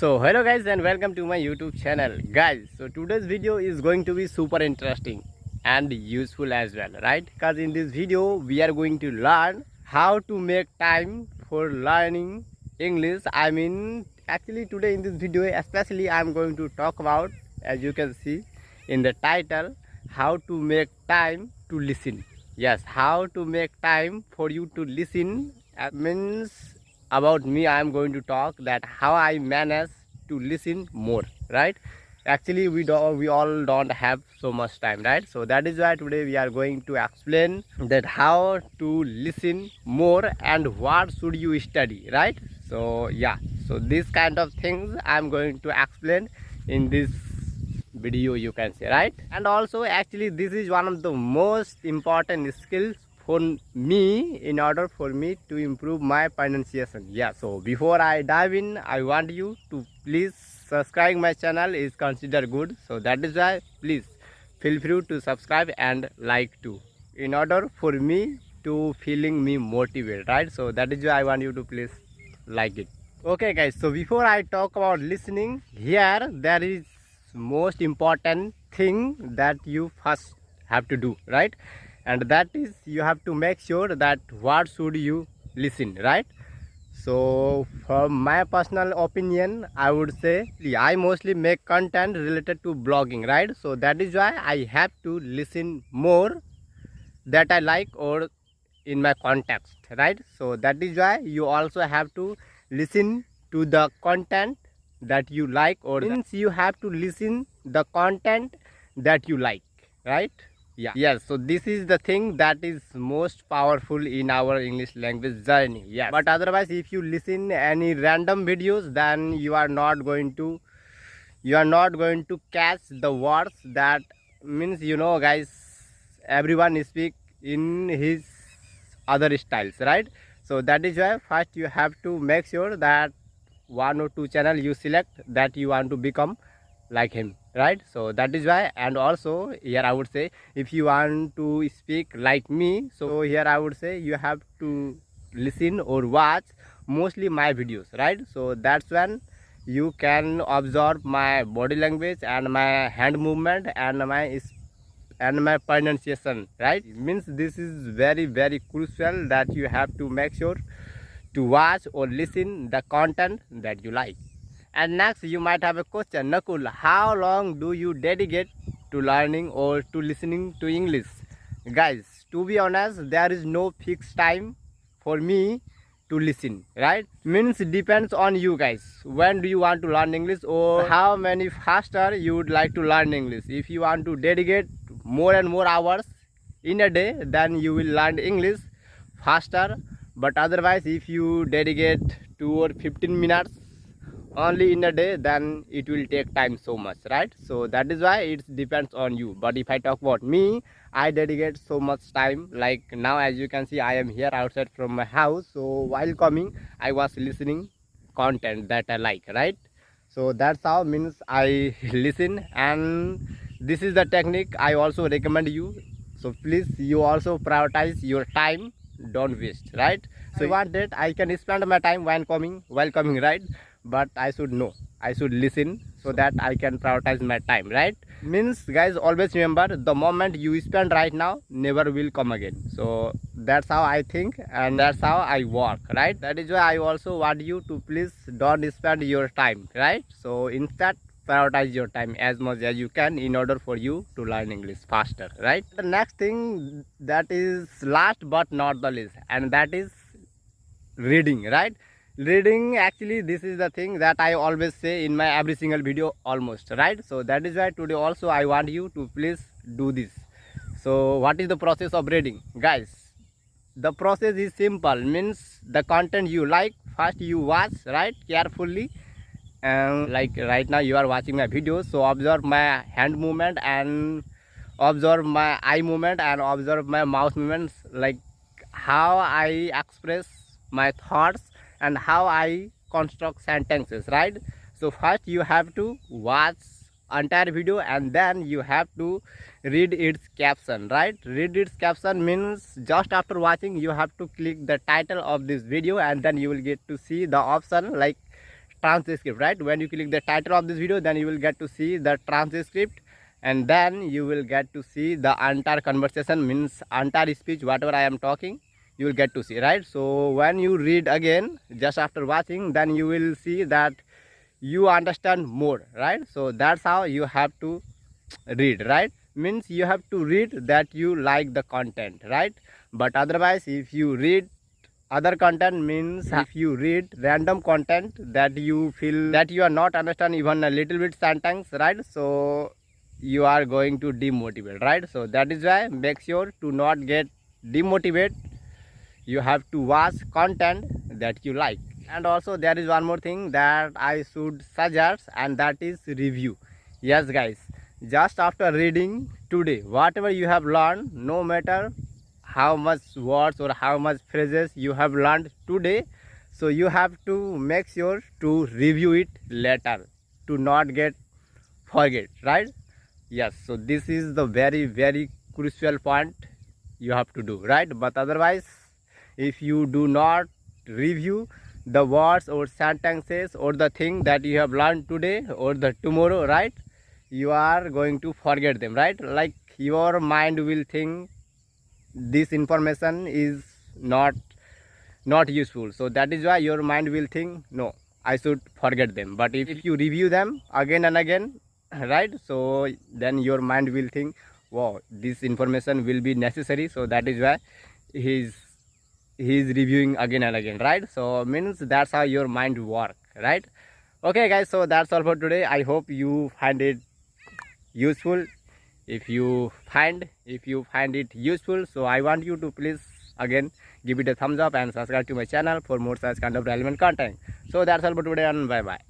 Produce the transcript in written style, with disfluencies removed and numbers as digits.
So hello guys and welcome to my YouTube channel. Guys, so today's video is going to be super interesting and useful as well, right? Because in this video we are going to learn how to make time for learning English. Actually today in this video especially I'm going to talk about, as you can see in the title, how to make time to listen. Yes, how to make time for you to listen. Means about me, I am going to talk that how I manage to listen more, right? Actually we all don't have so much time, right? So that is why today we are going to explain that how to listen more and what should you study, right? So yeah, so this kind of things I'm going to explain in this video, you can say, right? And also actually this is one of the most important skills for me in order for me to improve my pronunciation. Yeah, so before I dive in, I want you to please subscribe my channel is considered good. So that is why please feel free to subscribe and like too, in order for me to feeling me motivated, right? So that is why I want you to please like it. Okay guys, so before I talk about listening, here there is most important thing that you first have to do, right? And that is you have to make sure that what should you listen, right? So from my personal opinion, I would say I mostly make content related to blogging, right? So that is why I have to listen more that I like or in my context, right? So that is why you also have to listen to the content that you like, or means you have to listen the content that you like, right? Yeah, yes, so this is the thing that is most powerful in our English language journey. Yeah, but otherwise if you listen any random videos, then you are not going to catch the words. That means, you know guys, everyone speak in his other styles, right? So that is why first you have to make sure that one or two channel you select that you want to become like him, right? So that is why. And also here I would say, if you want to speak like me, so here I would say you have to listen or watch mostly my videos, right? So that's when you can observe my body language and my hand movement and my pronunciation, right? Means this is very crucial that you have to make sure to watch or listen the content that you like. And next you might have a question, Nakul, how long do you dedicate to learning or to listening to English? Guys, to be honest, there is no fixed time for me to listen, right? Means depends on you guys, when do you want to learn English or how many faster you would like to learn English. If you want to dedicate more and more hours in a day, then you will learn English faster. But otherwise if you dedicate 2 or 15 minutes only in a day, then it will take time so much, right? So that is why it depends on you. But if I talk about me, I dedicate so much time. Like now, as you can see, I am here outside from my house. So while coming, I was listening content that I like, right? So that's how means I listen, and this is the technique I also recommend you. So please, you also prioritize your time, don't waste, right? So I want that I can spend my time while coming, right? But I should know, I should listen so that I can prioritize my time, right? Means guys, always remember, the moment you spend right now never will come again. So that's how I think and that's how I work, right? That is why I also want you to please don't spend your time, right? So instead prioritize your time as much as you can in order for you to learn English faster, right? The next thing that is last but not the least, and that is reading, right? Reading, actually this is the thing that I always say in my every single video almost, right? So that is why today also I want you to please do this. So what is the process of reading, guys? The process is simple. Means the content you like, first you watch, right, carefully. And like right now you are watching my videos, so observe my hand movement and observe my eye movement and observe my mouth movements, like how I express my thoughts and how I construct sentences, right? So first you have to watch entire video and then you have to read its caption, right? Read its caption means just after watching you have to click the title of this video and then you will get to see the option like transcript, right? When you click the title of this video, then you will get to see the transcript, and then you will get to see the entire conversation, means entire speech, whatever I am talking, you will get to see, right? So when you read again just after watching, then you will see that you understand more, right? So that's how you have to read, right? Means you have to read that you like the content, right? But otherwise, if you read other content, means if you read random content that you feel that you are not understand even a little bit sentence, right? So you are going to demotivate, right? So that is why make sure to not get demotivated. You have to watch content that you like. And also there is one more thing that I should suggest, and that is review. Yes guys, just after reading today, whatever you have learned, no matter how much words or how much phrases you have learned today, so you have to make sure to review it later, to not get forget, right? Yes, so this is the very crucial point you have to do, right? But otherwise, if you do not review the words or sentences or the thing that you have learned today or the tomorrow, right, you are going to forget them, right? Like your mind will think this information is not useful, so that is why your mind will think, no, I should forget them. But if you review them again and again, right, so then your mind will think, wow, this information will be necessary, so that is why he's reviewing again and again, right? So means that's how your mind work, right? Okay guys, so that's all for today. I hope you find it useful. If you find it useful, so I want you to please again give it a thumbs up and subscribe to my channel for more such kind of relevant content. So that's all for today, and bye bye.